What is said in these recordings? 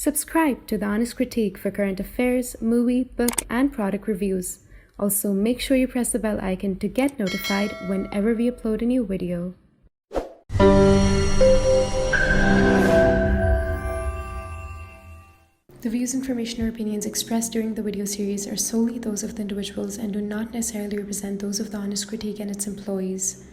Subscribe to The Honest Critique for current affairs, movie, book, and product reviews. Also, make sure you press the bell icon to get notified whenever we upload a new video. The views, information, or opinions expressed during the video series are solely those of the individuals and do not necessarily represent those of The Honest Critique and its employees.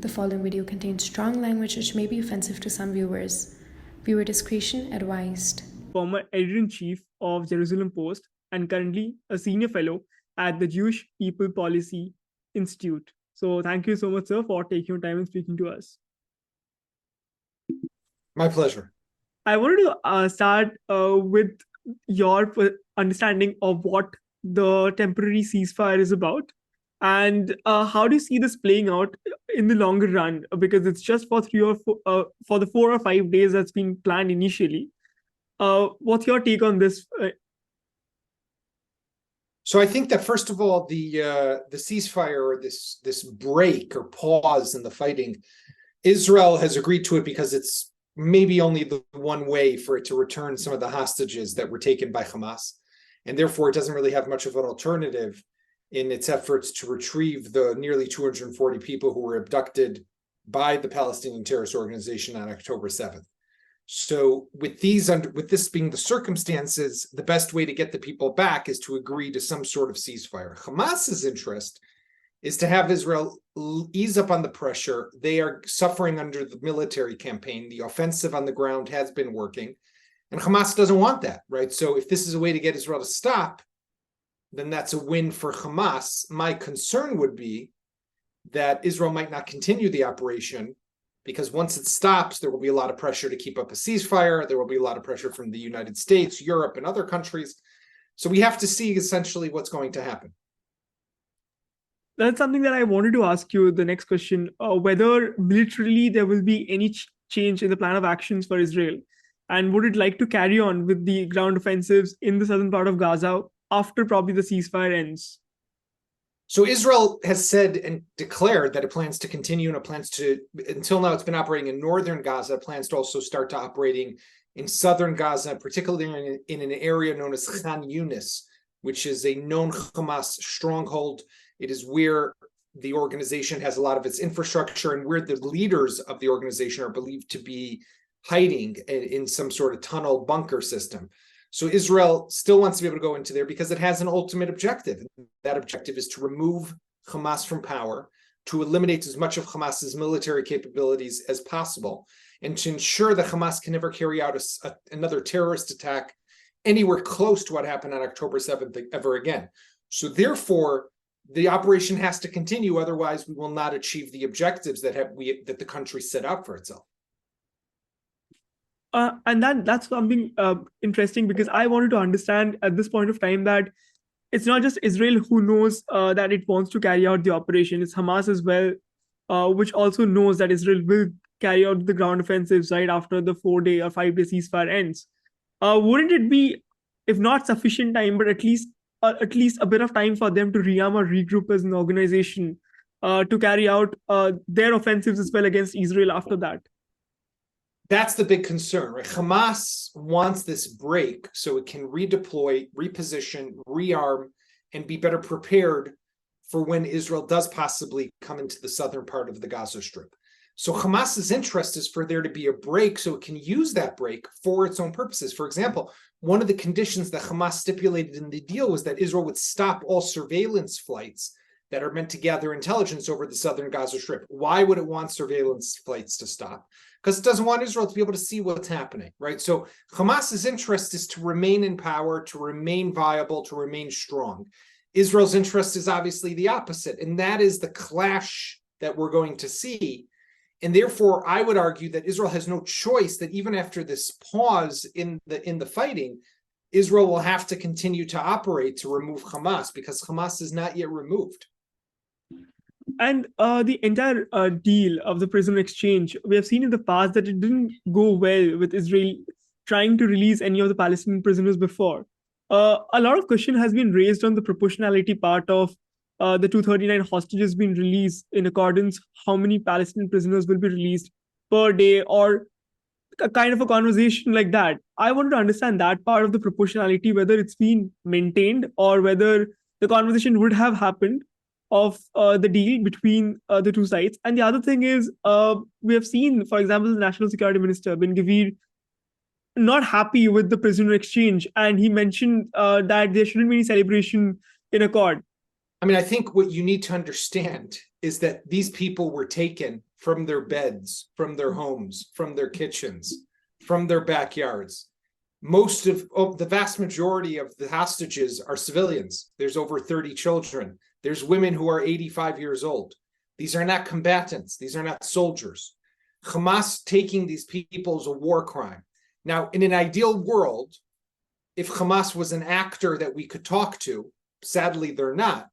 The following video contains strong language which may be offensive to some viewers. Viewer discretion advised. Former editor-in-chief of Jerusalem Post and currently a senior fellow at the Jewish People Policy Institute. So thank you so much, sir, for taking your time and speaking to us. My pleasure. I wanted to start with your understanding of what the temporary ceasefire is about, and how do you see this playing out in the longer run? Because it's just for for the 4 or 5 days that's been planned initially. What's your take on this? So I think that first of all, the ceasefire, or this break or pause in the fighting, Israel has agreed to it because it's maybe only the one way for it to return some of the hostages that were taken by Hamas, and therefore it doesn't really have much of an alternative in its efforts to retrieve the nearly 240 people who were abducted by the Palestinian terrorist organization on October 7th. So with this being the circumstances, the best way to get the people back is to agree to some sort of ceasefire. Hamas's interest is to have Israel ease up on the pressure. They are suffering under the military campaign. The offensive on the ground has been working, and Hamas doesn't want that, right? So if this is a way to get Israel to stop, then that's a win for Hamas. My concern would be that Israel might not continue the operation, because once it stops, there will be a lot of pressure to keep up a ceasefire. There will be a lot of pressure from the United States, Europe, and other countries. So we have to see essentially what's going to happen. That's something that I wanted to ask you, the next question, whether militarily there will be any change in the plan of actions for Israel, and would it like to carry on with the ground offensives in the southern part of Gaza after probably the ceasefire ends? So Israel has said and declared that it plans to continue, and it plans to, until now it's been operating in northern Gaza, plans to also start to operating in southern Gaza, particularly in an area known as Khan Yunis, which is a known Hamas stronghold. It is where the organization has a lot of its infrastructure and where the leaders of the organization are believed to be hiding in some sort of tunnel bunker system. So Israel still wants to be able to go into there because it has an ultimate objective. That objective is to remove Hamas from power, to eliminate as much of Hamas's military capabilities as possible, and to ensure that Hamas can never carry out another terrorist attack anywhere close to what happened on October 7th ever again. So therefore, the operation has to continue. Otherwise, we will not achieve the objectives that the country set out for itself. And that's something interesting, because I wanted to understand at this point of time that it's not just Israel who knows that it wants to carry out the operation. It's Hamas as well, which also knows that Israel will carry out the ground offensives right after the 4-day or 5-day ceasefire ends. Wouldn't it be, if not sufficient time, but at least a bit of time for them to rearm or regroup as an organization to carry out their offensives as well against Israel after that? That's the big concern, right? Hamas wants this break so it can redeploy, reposition, rearm, and be better prepared for when Israel does possibly come into the southern part of the Gaza Strip. So Hamas's interest is for there to be a break so it can use that break for its own purposes. For example, one of the conditions that Hamas stipulated in the deal was that Israel would stop all surveillance flights that are meant to gather intelligence over the southern Gaza Strip. Why would it want surveillance flights to stop? Because it doesn't want Israel to be able to see what's happening, right? So Hamas's interest is to remain in power, to remain viable, to remain strong. Israel's interest is obviously the opposite, and that is the clash that we're going to see. And therefore, I would argue that Israel has no choice, that even after this pause in the fighting, Israel will have to continue to operate to remove Hamas, because Hamas is not yet removed. And the entire deal of the prisoner exchange, we have seen in the past that it didn't go well with Israel trying to release any of the Palestinian prisoners before. A lot of question has been raised on the proportionality part of the 239 hostages being released in accordance how many Palestinian prisoners will be released per day, or a kind of a conversation like that. I wanted to understand that part of the proportionality, whether it's been maintained or whether the conversation would have happened of the deal between the two sides. And the other thing is, we have seen, for example, the National Security Minister, Ben Gvir, not happy with the prisoner exchange. And he mentioned that there shouldn't be any celebration in accord. I mean, I think what you need to understand is that these people were taken from their beds, from their homes, from their kitchens, from their backyards. Most of the vast majority of the hostages are civilians. There's over 30 children. There's women who are 85 years old. These are not combatants. These are not soldiers. Hamas taking these people is a war crime. Now, in an ideal world, if Hamas was an actor that we could talk to, sadly they're not,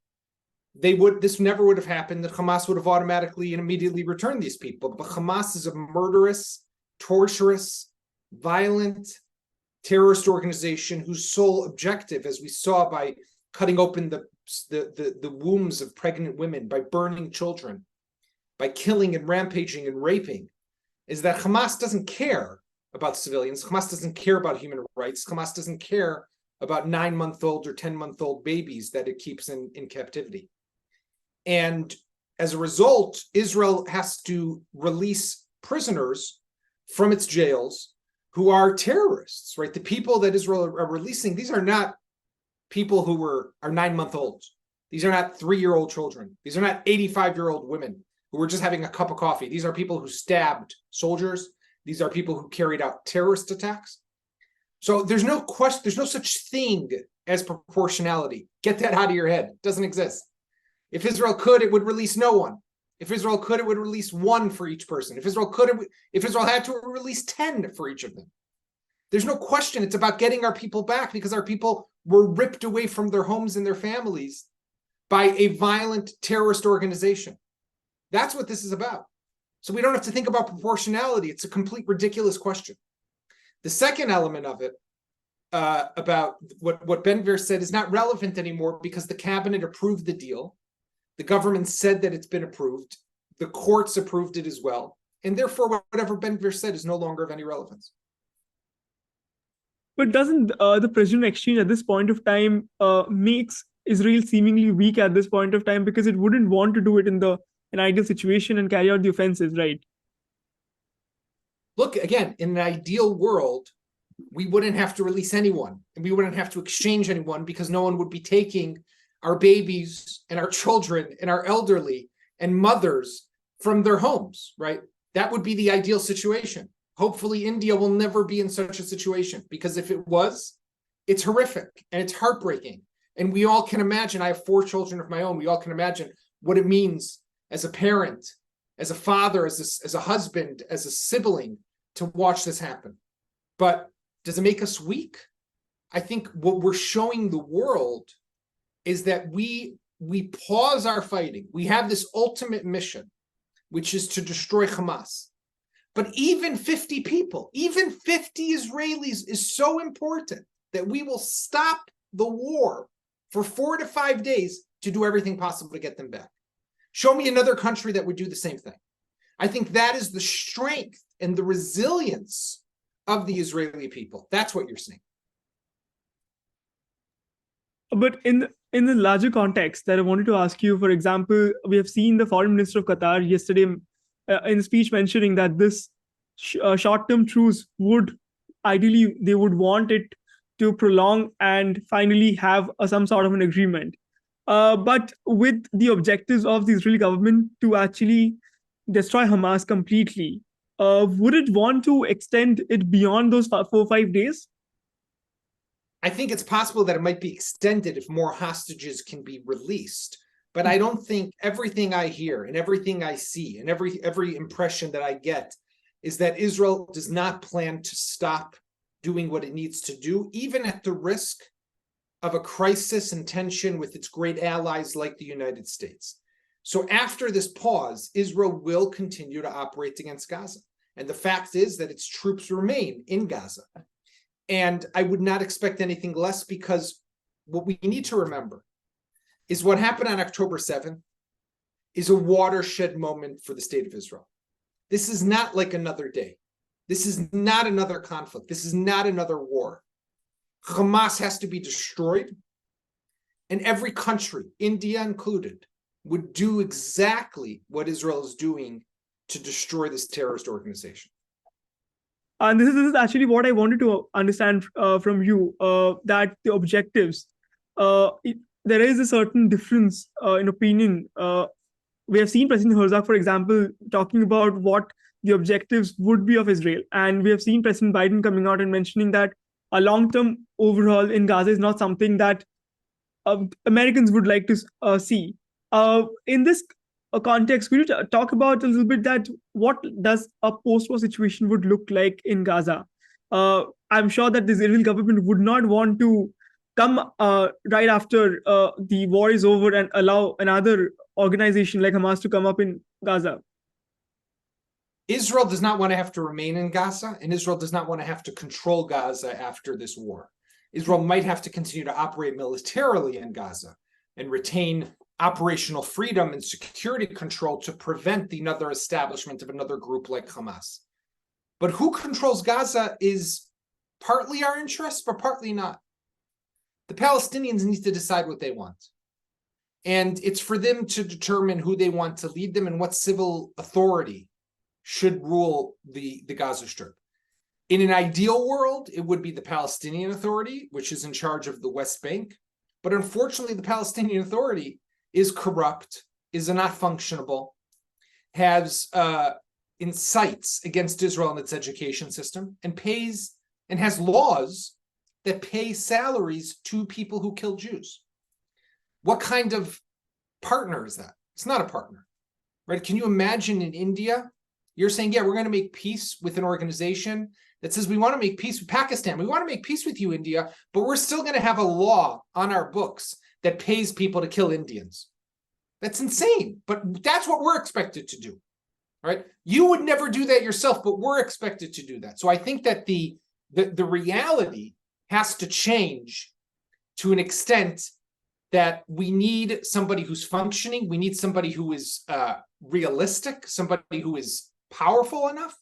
this never would have happened, that Hamas would have automatically and immediately returned these people. But Hamas is a murderous, torturous, violent terrorist organization whose sole objective, as we saw by cutting open the wombs of pregnant women, by burning children, by killing and rampaging and raping, is that Hamas doesn't care about civilians. Hamas doesn't care about human rights. Hamas doesn't care about 9-month-old or 10-month-old babies that it keeps in captivity. And as a result, Israel has to release prisoners from its jails who are terrorists, right? The people that Israel are releasing, these are not people who are 9-month-olds. These are not 3-year-old children. These are not 85-year-old women who were just having a cup of coffee. These are people who stabbed soldiers. These are people who carried out terrorist attacks. So there's no question, there's no such thing as proportionality. Get that out of your head. It doesn't exist. If Israel could, it would release no one. If Israel could, it would release 1 for each person. If Israel had to, it would release 10 for each of them. There's no question. It's about getting our people back, because our people were ripped away from their homes and their families by a violent terrorist organization. That's what this is about. So we don't have to think about proportionality. It's a complete ridiculous question. The second element of it, about what Ben-Gvir said, is not relevant anymore because the cabinet approved the deal. The government said that it's been approved. The courts approved it as well. And therefore, whatever Ben-Gvir said is no longer of any relevance. But doesn't the prisoner exchange at this point of time makes Israel seemingly weak at this point of time, because it wouldn't want to do it in an ideal situation and carry out the offenses, right? Look, again, in an ideal world, we wouldn't have to release anyone, and we wouldn't have to exchange anyone, because no one would be taking our babies and our children and our elderly and mothers from their homes, right? That would be the ideal situation. Hopefully, India will never be in such a situation, because if it was, it's horrific and it's heartbreaking. And we all can imagine, I have 4 children of my own, we all can imagine what it means as a parent, as a father, as a husband, as a sibling, to watch this happen. But does it make us weak? I think what we're showing the world is that we pause our fighting. We have this ultimate mission, which is to destroy Hamas. But even 50 people, even 50 Israelis is so important that we will stop the war for 4 to 5 days to do everything possible to get them back. Show me another country that would do the same thing. I think that is the strength and the resilience of the Israeli people. That's what you're seeing. But in the larger context that I wanted to ask you, for example, we have seen the foreign minister of Qatar yesterday in a speech mentioning that this short-term truce would, ideally, they would want it to prolong and finally have some sort of an agreement. But with the objectives of the Israeli government to actually destroy Hamas completely, would it want to extend it beyond those 4 or 5 days? I think it's possible that it might be extended if more hostages can be released. But I don't think everything I hear and everything I see and every impression that I get is that Israel does not plan to stop doing what it needs to do, even at the risk of a crisis and tension with its great allies like the United States. So after this pause, Israel will continue to operate against Gaza. And the fact is that its troops remain in Gaza. And I would not expect anything less, because what we need to remember is what happened on October 7th is a watershed moment for the state of Israel. This is not like another day. This is not another conflict. This is not another war. Hamas has to be destroyed. And every country, India included, would do exactly what Israel is doing to destroy this terrorist organization. And this is actually what I wanted to understand from you, that the objectives, there is a certain difference in opinion. We have seen President Herzog, for example, talking about what the objectives would be of Israel. And we have seen President Biden coming out and mentioning that a long-term overhaul in Gaza is not something that Americans would like to see. In this context, could you talk about a little bit that what does a post-war situation would look like in Gaza? I'm sure that the Israeli government would not want to come right after the war is over and allow another organization like Hamas to come up in Gaza. Israel does not want to have to remain in Gaza, and Israel does not want to have to control Gaza after this war. Israel might have to continue to operate militarily in Gaza and retain operational freedom and security control to prevent another establishment of another group like Hamas. But who controls Gaza is partly our interest, but partly not. The Palestinians need to decide what they want. And it's for them to determine who they want to lead them and what civil authority should rule the Gaza Strip. In an ideal world, it would be the Palestinian Authority, which is in charge of the West Bank. But unfortunately, the Palestinian Authority is corrupt, is not functionable, has incites against Israel and its education system, and pays and has laws that pay salaries to people who kill Jews. What kind of partner is that? It's not a partner, right? Can you imagine in India, you're saying, yeah, we're going to make peace with an organization that says we want to make peace with Pakistan. We want to make peace with you, India, but we're still going to have a law on our books that pays people to kill Indians. That's insane, but that's what we're expected to do, right? You would never do that yourself, but we're expected to do that. So I think that the reality has to change to an extent that we need somebody who's functioning. We need somebody who is realistic, somebody who is powerful enough,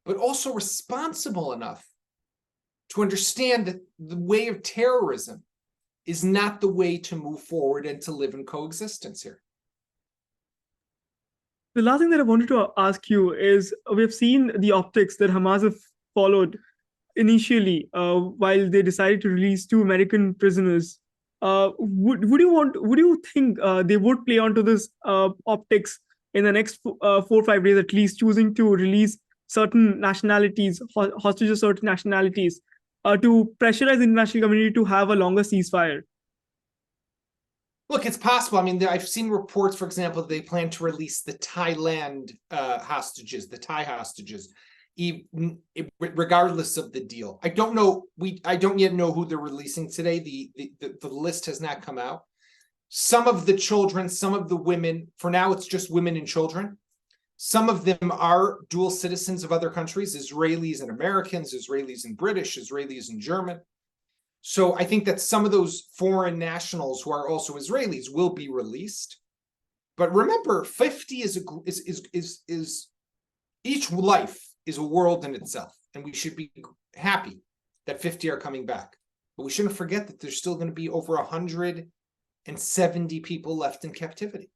but also responsible enough to understand that the way of terrorism is not the way to move forward and to live in coexistence here. The last thing that I wanted to ask you is, we have seen the optics that Hamas have followed initially while they decided to release 2 American prisoners. Would you think they would play onto this optics in the next 4 or 5 days at least, choosing to release certain nationalities, hostages of certain nationalities, to pressurize the international community to have a longer ceasefire? Look, it's possible. I mean, I've seen reports, for example, they plan to release the Thailand hostages, the Thai hostages, regardless of the deal. I don't know. I don't yet know who they're releasing today. The list has not come out. Some of the children, some of the women, for now, it's just women and children. Some of them are dual citizens of other countries, Israelis and Americans, Israelis and British, Israelis and German. So I think that some of those foreign nationals who are also Israelis will be released. But remember, 50 is each life is a world in itself, and we should be happy that 50 are coming back. But we shouldn't forget that there's still going to be over 170 people left in captivity.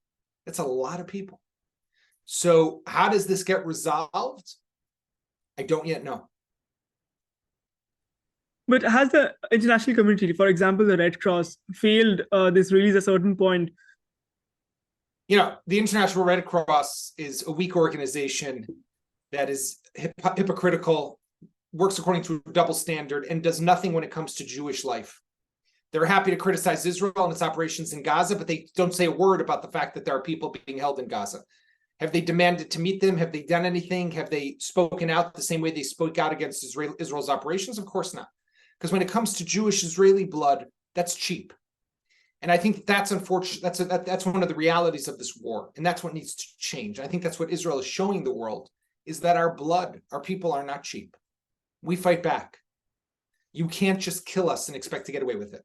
That's a lot of people. So how does this get resolved? I don't yet know. But has the international community, for example, the Red Cross, failed this release at a certain point? You know, the International Red Cross is a weak organization that is hypocritical, works according to a double standard, and does nothing when it comes to Jewish life. They're happy to criticize Israel and its operations in Gaza, but they don't say a word about the fact that there are people being held in Gaza. Have they demanded to meet them? Have they done anything? Have they spoken out the same way they spoke out against Israel's operations? Of course not. Because when it comes to Jewish Israeli blood, that's cheap. And I think that's unfortunate. That's one of the realities of this war. And that's what needs to change. I think that's what Israel is showing the world, is that our blood, our people are not cheap. We fight back. You can't just kill us and expect to get away with it.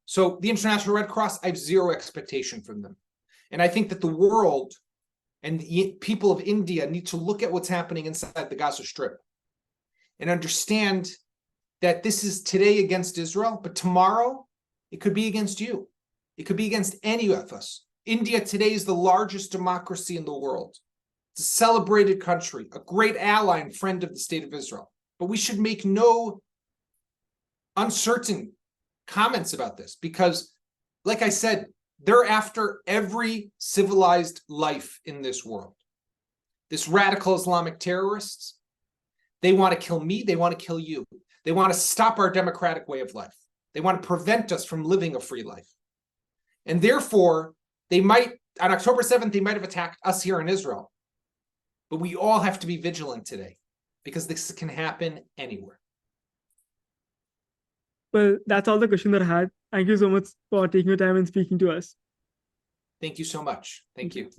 So the International Red Cross, I have zero expectation from them. And I think that the world and the people of India need to look at what's happening inside the Gaza Strip and understand that this is today against Israel, but tomorrow it could be against you. It could be against any of us. India today is the largest democracy in the world. It's a celebrated country, a great ally and friend of the state of Israel. But we should make no uncertain comments about this because, like I said, they're after every civilized life in this world. This radical Islamic terrorists, they want to kill me, they want to kill you. They want to stop our democratic way of life. They want to prevent us from living a free life. And therefore, they might, on October 7th, they might have attacked us here in Israel. But we all have to be vigilant today because this can happen anywhere. Well, that's all the questions that I had. Thank you so much for taking your time and speaking to us. Thank you so much. Thank you.